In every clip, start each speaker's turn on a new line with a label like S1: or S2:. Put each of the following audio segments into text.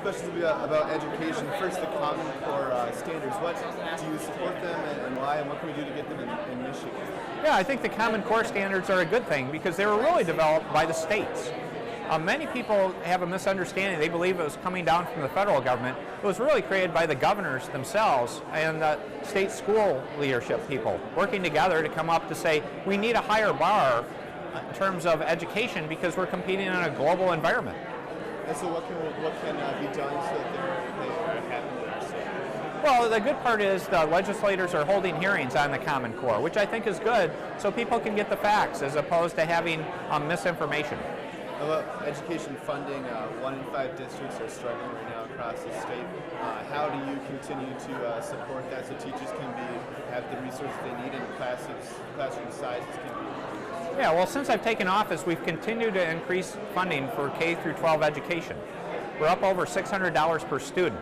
S1: questions about education. First, the Common Core standards. What do you support them and why, and what can we do to get them in Michigan?
S2: Yeah, I think the Common Core standards are a good thing because they were really developed by the states. Many people have a misunderstanding. They believe it was coming down from the federal government. It was really created by the governors themselves and the state school leadership people working together to come up to say we need a higher bar in terms of education because we're competing in a global environment.
S1: And so what can be done so that they happen in our state?
S2: Well, the good part is the legislators are holding hearings on the Common Core, which I think is good, so people can get the facts as opposed to having misinformation.
S1: About education funding, 1 in 5 districts are struggling right now across the state. How do you continue to support that so teachers can have the resources they need and classroom sizes can be?
S2: Yeah, well, since I've taken office, we've continued to increase funding for K through 12 education. We're up over $600 per student.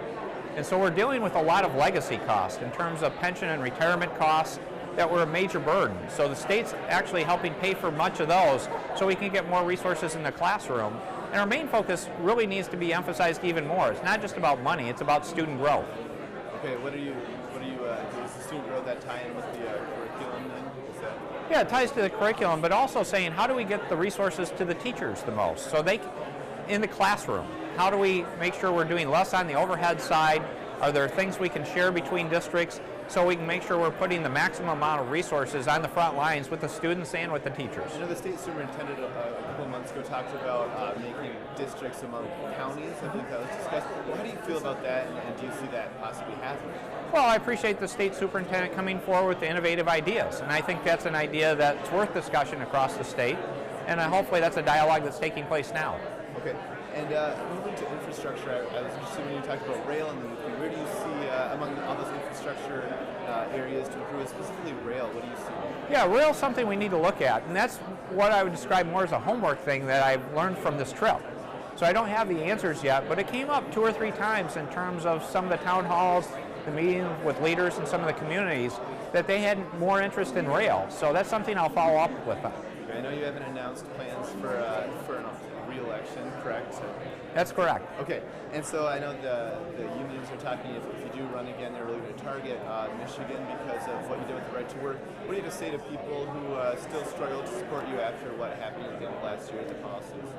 S2: And so we're dealing with a lot of legacy costs in terms of pension and retirement costs that were a major burden. So the state's actually helping pay for much of those so we can get more resources in the classroom. And our main focus really needs to be emphasized even more. It's not just about money, it's about student growth.
S1: Okay, does the student growth that tie in with the curriculum then?
S2: Yeah, it ties to the curriculum, but also saying how do we get the resources to the teachers the most? So in the classroom, how do we make sure we're doing less on the overhead side? Are there things we can share between districts so we can make sure we're putting the maximum amount of resources on the front lines with the students and with the teachers?
S1: I know the state superintendent a couple of months ago talked about making districts among counties. I think that was discussed. Well, how do you feel about that, and do you see that possibly happening?
S2: Well, I appreciate the state superintendent coming forward with innovative ideas, and I think that's an idea that's worth discussion across the state, and hopefully that's a dialogue that's taking place now.
S1: Okay. And moving to infrastructure, I was interested when you talked about rail and the movement. Where do you see, among all those infrastructure areas to improve, specifically rail, what do you see?
S2: Yeah, rail is something we need to look at, and that's what I would describe more as a homework thing that I've learned from this trip. So I don't have the answers yet, but it came up 2 or 3 times in terms of some of the town halls, the meetings with leaders in some of the communities, that they had more interest in rail. So that's something I'll follow up with them.
S1: I know you haven't announced plans for an re-election, correct?
S2: That's correct.
S1: Okay, and so I know the unions are talking, if you do run again, they're really going to target Michigan because of what you did with the right to work. What do you have to say to people who still struggle to support you after what happened at the end of last year with the policies?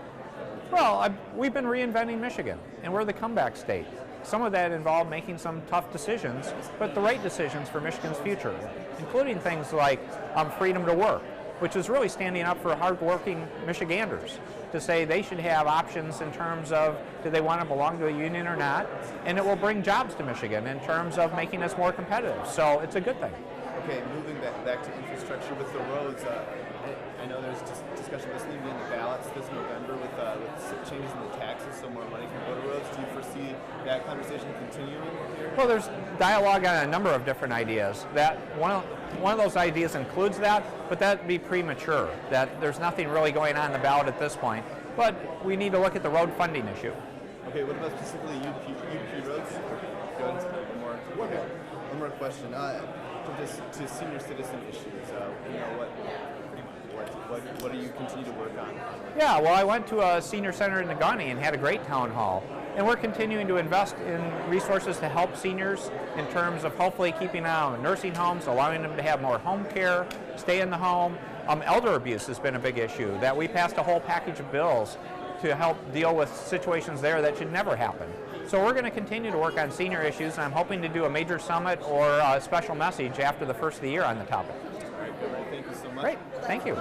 S2: Well, we've been reinventing Michigan, and we're the comeback state. Some of that involved making some tough decisions, but the right decisions for Michigan's future, including things like freedom to work, which is really standing up for hardworking Michiganders to say they should have options in terms of do they want to belong to a union or not, and it will bring jobs to Michigan in terms of making us more competitive. So it's a good thing.
S1: Okay, moving back to infrastructure with the roads, I know there's discussion this need to be in the ballots this November with changes in the taxes, so more money can go to roads. Do you foresee that conversation continuing here?
S2: Well, there's dialogue on a number of different ideas. That one of those ideas includes that, but that'd be premature. That there's nothing really going on the ballot at this point. But we need to look at the road funding issue.
S1: Okay, what about specifically UP roads? Go ahead. One more question. To senior citizen issues, what do you continue to work on?
S2: Yeah, well, I went to a senior center in Negaunee and had a great town hall. And we're continuing to invest in resources to help seniors in terms of hopefully keeping an eye on nursing homes, allowing them to have more home care, stay in the home. Elder abuse has been a big issue, that we passed a whole package of bills to help deal with situations there that should never happen. So we're going to continue to work on senior issues, and I'm hoping to do a major summit or a special message after the first of the year on the topic.
S1: All right, good. Thank you so much.
S2: Great. Thank you.